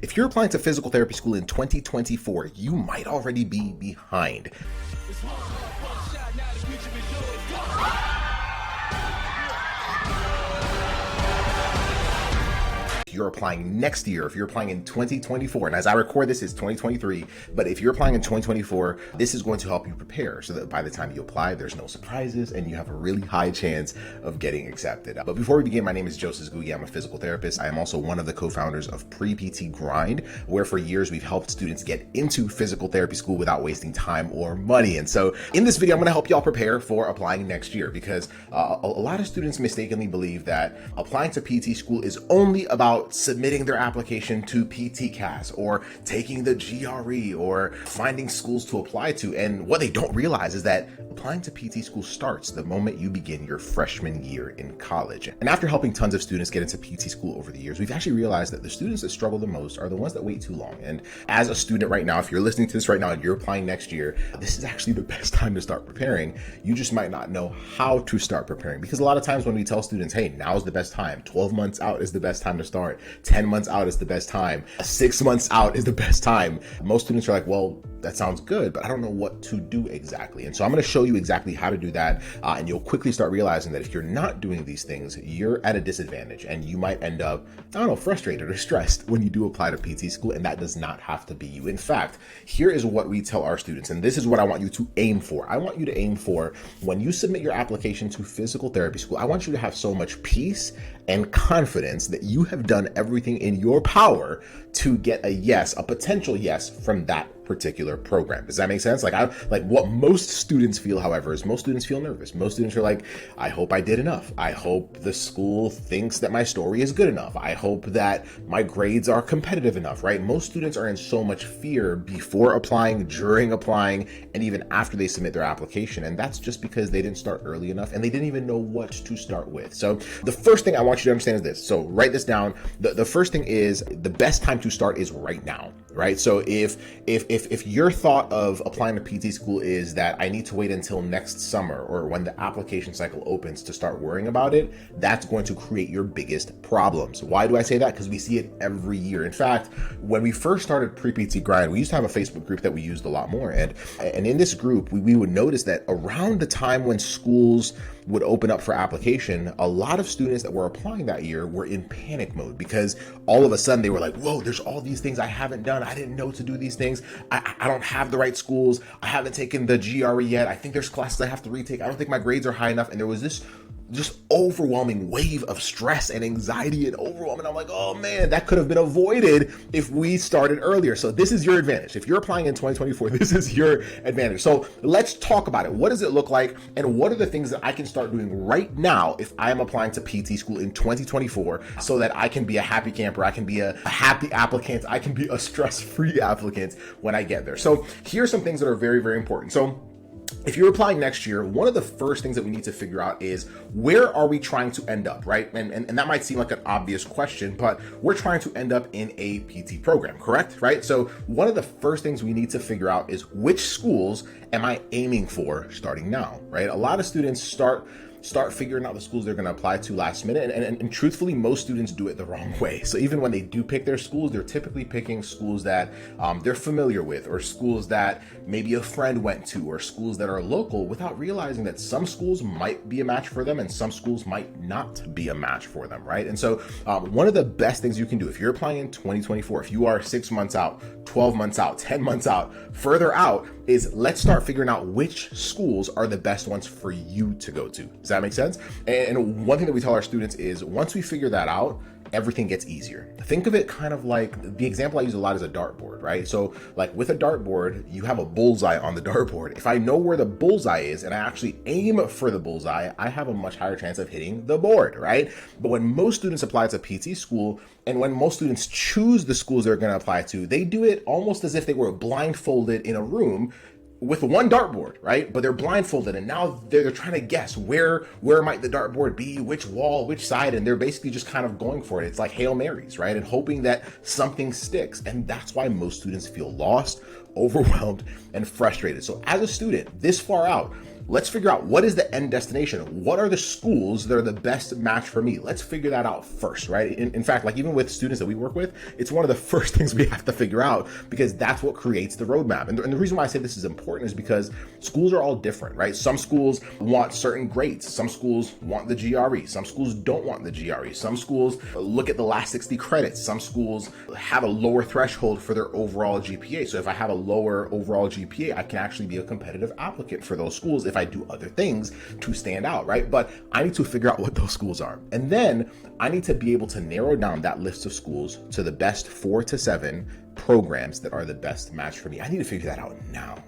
If you're applying to physical therapy school in 2024, you might already be behind. You're applying next year, if you're applying in 2024, and as I record this, it's 2023, but if you're applying in 2024, this is going to help you prepare so that by the time you apply, there's no surprises and you have a really high chance of getting accepted. But before we begin, my name is Joseph Gugi. I'm a physical therapist. I am also one of the co-founders of Pre-PT Grind, where for years we've helped students get into physical therapy school without wasting time or money. And so in this video, I'm going to help y'all prepare for applying next year because a lot of students mistakenly believe that applying to PT school is only about submitting their application to PT-CAS or taking the GRE or finding schools to apply to. And what they don't realize is that applying to PT school starts the moment you begin your freshman year in college. And after helping tons of students get into PT school over the years, we've actually realized that the students that struggle the most are the ones that wait too long. And as a student right now, if you're listening to this right now and you're applying next year, this is actually the best time to start preparing. You just might not know how to start preparing, because a lot of times when we tell students, hey, now is the best time, 12 months out is the best time to start, 10 months out is the best time, 6 months out is the best time, most students are like, well, that sounds good, but I don't know what to do exactly. And so I'm going to show you exactly how to do that. And you'll quickly start realizing that if you're not doing these things, you're at a disadvantage and you might end up, frustrated or stressed when you do apply to PT school. And that does not have to be you. In fact, here is what we tell our students. And this is what I want you to aim for. I want you to aim for, when you submit your application to physical therapy school, I want you to have so much peace and confidence that you have done everything in your power to get a yes, a potential yes from that particular program. Does that make sense? Like what most students feel, however, is most students feel nervous. Most students are like, I hope I did enough. I hope the school thinks that my story is good enough. I hope that my grades are competitive enough, right? Most students are in so much fear before applying, during applying, and even after they submit their application. And that's just because they didn't start early enough and they didn't even know what to start with. So the first thing I want you to understand is this. So write this down. The first thing is the best time to start is right now, right? So if your thought of applying to PT school is that I need to wait until next summer or when the application cycle opens to start worrying about it, that's going to create your biggest problems. Why do I say that? Because we see it every year. In fact, when we first started Pre-PT Grind, we used to have a Facebook group that we used a lot more. And in this group, we would notice that around the time when schools would open up for application, a lot of students that were applying that year were in panic mode because all of a sudden they were like, whoa, there's all these things I haven't done. I didn't know to do these things. I don't have the right schools. I haven't taken the GRE yet. I think there's classes I have to retake. I don't think my grades are high enough. And there was this just overwhelming wave of stress and anxiety and overwhelm. And I'm like, oh man, that could have been avoided if we started earlier. So this is your advantage. If you're applying in 2024, this is your advantage. So let's talk about it. What does it look like? And what are the things that I can start doing right now if I am applying to PT school in 2024 so that I can be a happy camper, I can be a happy applicant, I can be a stress-free applicant when I get there. So here's some things that are very, very important. So if you're applying next year, one of the first things that we need to figure out is where are we trying to end up, right? And that might seem like an obvious question, but we're trying to end up in a PT program, correct? Right? So one of the first things we need to figure out is which schools am I aiming for starting now, right? A lot of students start figuring out the schools they're going to apply to last minute. And truthfully, most students do it the wrong way. So even when they do pick their schools, they're typically picking schools that they're familiar with, or schools that maybe a friend went to, or schools that are local, without realizing that some schools might be a match for them and some schools might not be a match for them, right? And so one of the best things you can do if you're applying in 2024, if you are 6 months out, 12 months out, 10 months out, further out, is let's start figuring out which schools are the best ones for you to go to. Does that make sense? And one thing that we tell our students is once we figure that out, everything gets easier. Think of it kind of like, the example I use a lot is a dartboard, right? So like with a dartboard, you have a bullseye on the dartboard. If I know where the bullseye is and I actually aim for the bullseye, I have a much higher chance of hitting the board, right? But when most students apply to PT school, and when most students choose the schools they're going to apply to, they do it almost as if they were blindfolded in a room with one dartboard, right? But they're blindfolded, and now they're trying to guess where might the dartboard be, which wall, which side, and they're basically just kind of going for it. It's like Hail Marys, right? And hoping that something sticks. And that's why most students feel lost, overwhelmed, and frustrated. So as a student this far out, let's figure out what is the end destination. What are the schools that are the best match for me? Let's figure that out first, right? In fact, like even with students that we work with, it's one of the first things we have to figure out, because that's what creates the roadmap. And the reason why I say this is important is because schools are all different, right? Some schools want certain grades. Some schools want the GRE. Some schools don't want the GRE. Some schools look at the last 60 credits. Some schools have a lower threshold for their overall GPA. So if I have a lower overall GPA, I can actually be a competitive applicant for those schools if I do other things to stand out, right? But I need to figure out what those schools are. And then I need to be able to narrow down that list of schools to the best 4 to 7 programs that are the best match for me. I need to figure that out now,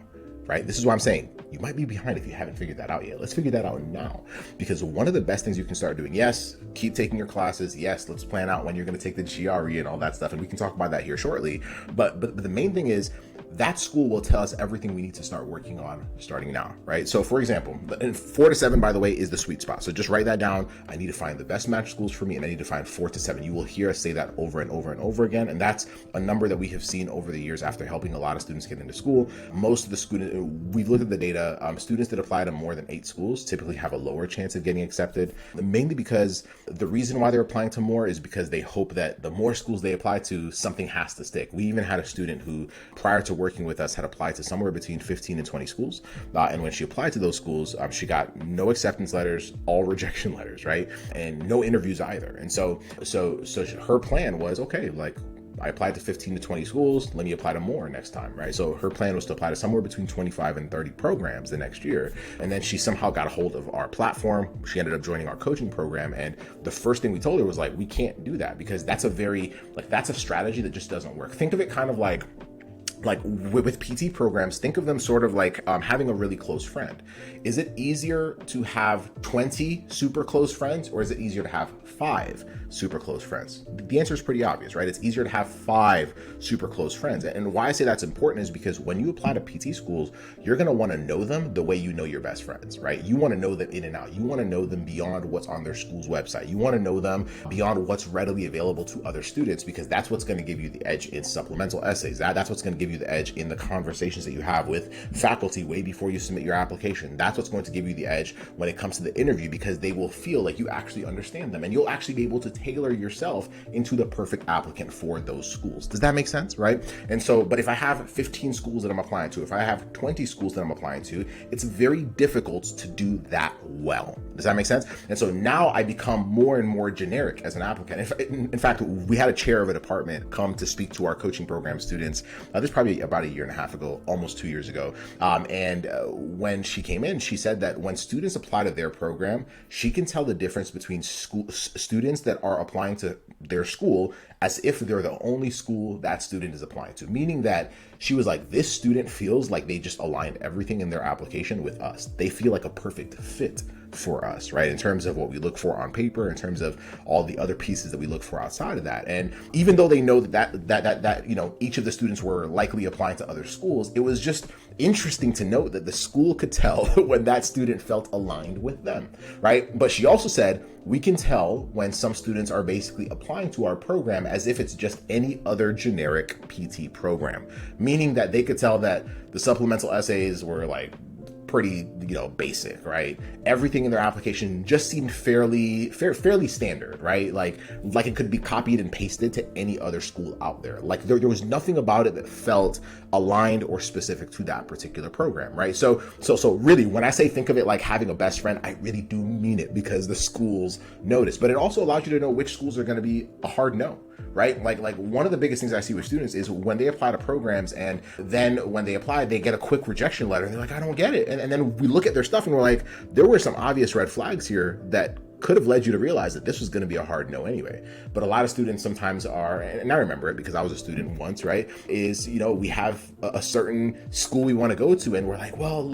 right? This is what I'm saying. You might be behind if you haven't figured that out yet. Let's figure that out now, because one of the best things you can start doing, yes, keep taking your classes. Yes, let's plan out when you're going to take the GRE and all that stuff. And we can talk about that here shortly. But the main thing is, that school will tell us everything we need to start working on starting now, right? So for example, 4 to 7, by the way, is the sweet spot. So just write that down. I need to find the best match schools for me, and I need to find 4 to 7. You will hear us say that over and over and over again. And that's a number that we have seen over the years after helping a lot of students get into school. Most of the students, we've looked at the data, students that apply to more than 8 schools typically have a lower chance of getting accepted, mainly because the reason why they're applying to more is because they hope that the more schools they apply to, something has to stick. We even had a student who, prior to working with us, had applied to somewhere between 15 and 20 schools. And when she applied to those schools, she got no acceptance letters, all rejection letters, right? And no interviews either. And so her plan was, okay, like, I applied to 15 to 20 schools. Let me apply to more next time, right? So her plan was to apply to somewhere between 25 and 30 programs the next year. And then she somehow got a hold of our platform. She ended up joining our coaching program. And the first thing we told her was like, we can't do that, because that's a strategy that just doesn't work. Think of it kind of like with PT programs, think of them sort of like having a really close friend. Is it easier to have 20 super close friends, or is it easier to have 5 super close friends? The answer is pretty obvious, right? It's easier to have 5 super close friends. And why I say that's important is because when you apply to PT schools, you're going to want to know them the way you know your best friends, right? You want to know them in and out. You want to know them beyond what's on their school's website. You want to know them beyond what's readily available to other students, because that's what's going to give you the edge in supplemental essays. That's what's going to give you the edge in the conversations that you have with faculty way before you submit your application. That's what's going to give you the edge when it comes to the interview, because they will feel like you actually understand them, and you'll actually be able to tailor yourself into the perfect applicant for those schools. Does that make sense, right? And so, but if I have 15 schools that I'm applying to, if I have 20 schools that I'm applying to, it's very difficult to do that well. Does that make sense? And so now I become more and more generic as an applicant. In fact, we had a chair of a department come to speak to our coaching program students. This is probably about a year and a half ago, almost 2 years ago. When she came in, she said that when students apply to their program, she can tell the difference between students that are applying to their school as if they're the only school that student is applying to, meaning that she was like, this student feels like they just aligned everything in their application with us. They feel like a perfect fit for us, right? In terms of what we look for on paper, in terms of all the other pieces that we look for outside of that. And even though they know that each of the students were likely applying to other schools, it was just interesting to note that the school could tell when that student felt aligned with them, right? But she also said, we can tell when some students are basically applying to our program as if it's just any other generic PT program, meaning that they could tell that the supplemental essays were like pretty, basic, right? Everything in their application just seemed fairly standard, right? Like it could be copied and pasted to any other school out there. Like there was nothing about it that felt aligned or specific to that particular program, right? So really, when I say think of it like having a best friend, I really do mean it, because the schools notice. But it also allows you to know which schools are going to be a hard no, right? Like one of the biggest things I see with students is when they apply to programs, and then when they apply, they get a quick rejection letter, and they're like, I don't get it. And then we look at their stuff and we're like, there were some obvious red flags here that could have led you to realize that this was going to be a hard no anyway. But a lot of students sometimes are, and I remember it because I was a student once, right? Is, we have a certain school we want to go to, and we're like, well,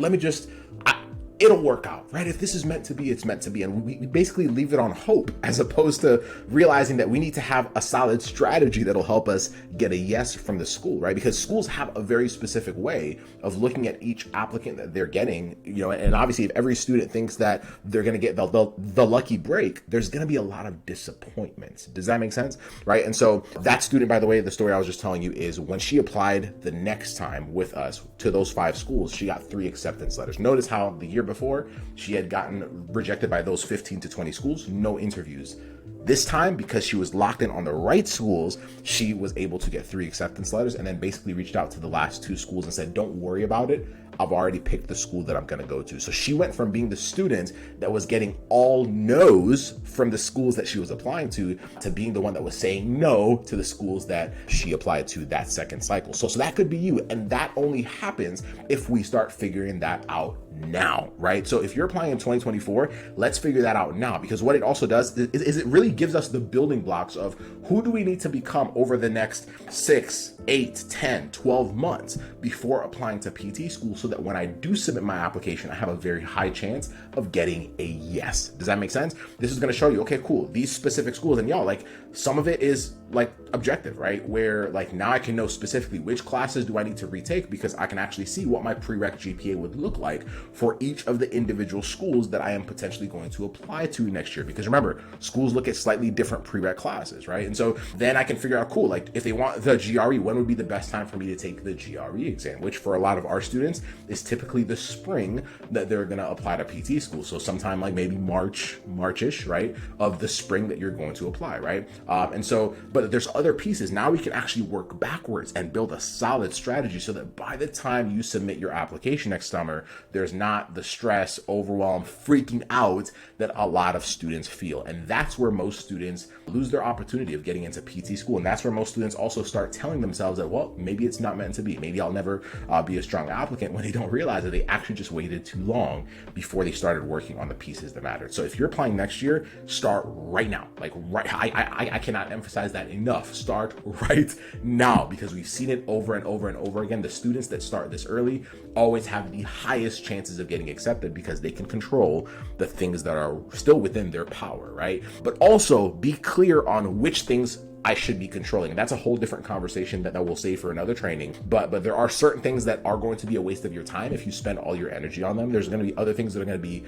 it'll work out, right? If this is meant to be, it's meant to be. And we basically leave it on hope, as opposed to realizing that we need to have a solid strategy that'll help us get a yes from the school, right? Because schools have a very specific way of looking at each applicant that they're getting, and obviously if every student thinks that they're going to get the lucky break, there's going to be a lot of disappointments. Does that make sense? Right? And so that student, by the way, the story I was just telling you is when she applied the next time with us to those 5 schools, she got 3 acceptance letters. Notice how the year before before, she had gotten rejected by those 15 to 20 schools, no interviews. This time, because she was locked in on the right schools, she was able to get 3 acceptance letters, and then basically reached out to the last 2 schools and said, don't worry about it. I've already picked the school that I'm going to go to. So she went from being the student that was getting all no's from the schools that she was applying to being the one that was saying no to the schools that she applied to that second cycle. So that could be you. And that only happens if we start figuring that out now, right? So if you're applying in 2024, let's figure that out now, because what it also does is it really gives us the building blocks of who do we need to become over the next 6, 8, 10, 12 months before applying to PT school, so that when I do submit my application, I have a very high chance of getting a yes. Does that make sense? This is going to show you, okay, cool, these specific schools, and y'all, like, some of it is like objective, right? Where like now I can know specifically which classes do I need to retake, because I can actually see what my prereq GPA would look like for each of the individual schools that I am potentially going to apply to next year. Because remember, schools look at slightly different prereq classes, right? And so then I can figure out, cool, like if they want the GRE, when would be the best time for me to take the GRE exam, which for a lot of our students is typically the spring that they're going to apply to PT school. So sometime like maybe March-ish, right, of the spring that you're going to apply, right? And so, but there's other pieces. Now we can actually work backwards and build a solid strategy so that by the time you submit your application next summer, there's not the stress, overwhelm, freaking out that a lot of students feel. And that's where most students lose their opportunity of getting into PT school. And that's where most students also start telling themselves that, well, maybe it's not meant to be. Maybe I'll never be a strong applicant, when they don't realize that they actually just waited too long before they started working on the pieces that mattered. So if you're applying next year, start right now. Like right, I cannot emphasize that enough. Start right now, because we've seen it over and over and over again. The students that start this early always have the highest chances of getting accepted, because they can control the things that are still within their power, right? But also be clear on which things I should be controlling. And that's a whole different conversation that we'll save for another training. But there are certain things that are going to be a waste of your time if you spend all your energy on them. There's going to be other things that are going to be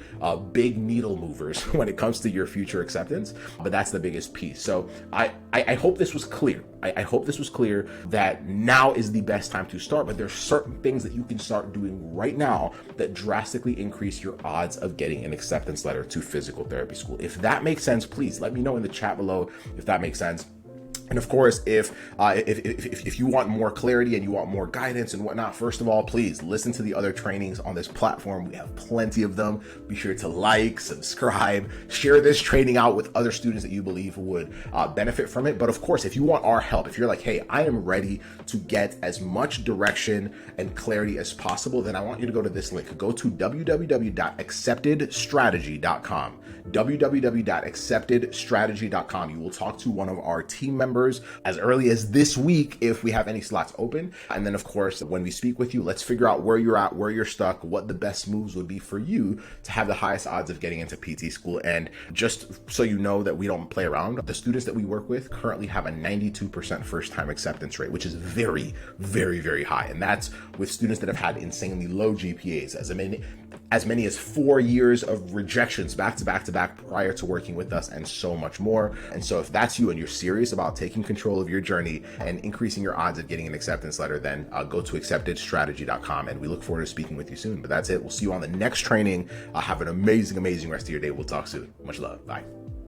big needle movers when it comes to your future acceptance. But that's the biggest piece. So I hope this was clear. I hope this was clear that now is the best time to start, but there's certain things that you can start doing right now that drastically increase your odds of getting an acceptance letter to physical therapy school. If that makes sense, please let me know in the chat below if that makes sense. And of course, if you want more clarity and you want more guidance and whatnot, first of all, please listen to the other trainings on this platform. We have plenty of them. Be sure to like, subscribe, share this training out with other students that you believe would benefit from it. But of course, if you want our help, if you're like, hey, I am ready to get as much direction and clarity as possible, then I want you to go to this link. Go to www.acceptedstrategy.com. www.acceptedstrategy.com. You will talk to one of our team members as early as this week if we have any slots open. And then of course, when we speak with you, let's figure out where you're at, where you're stuck, what the best moves would be for you to have the highest odds of getting into PT school. And just so you know that we don't play around, the students that we work with currently have a 92% first time acceptance rate, which is very, very, very high. And that's with students that have had insanely low GPAs, as many as 4 years of rejections back to back prior to working with us, and so much more. And so if that's you and you're serious about taking control of your journey and increasing your odds of getting an acceptance letter, then go to acceptedstrategy.com, and we look forward to speaking with you soon. But that's it. We'll see you on the next training. Have an amazing rest of your day. We'll talk soon. Much love. Bye.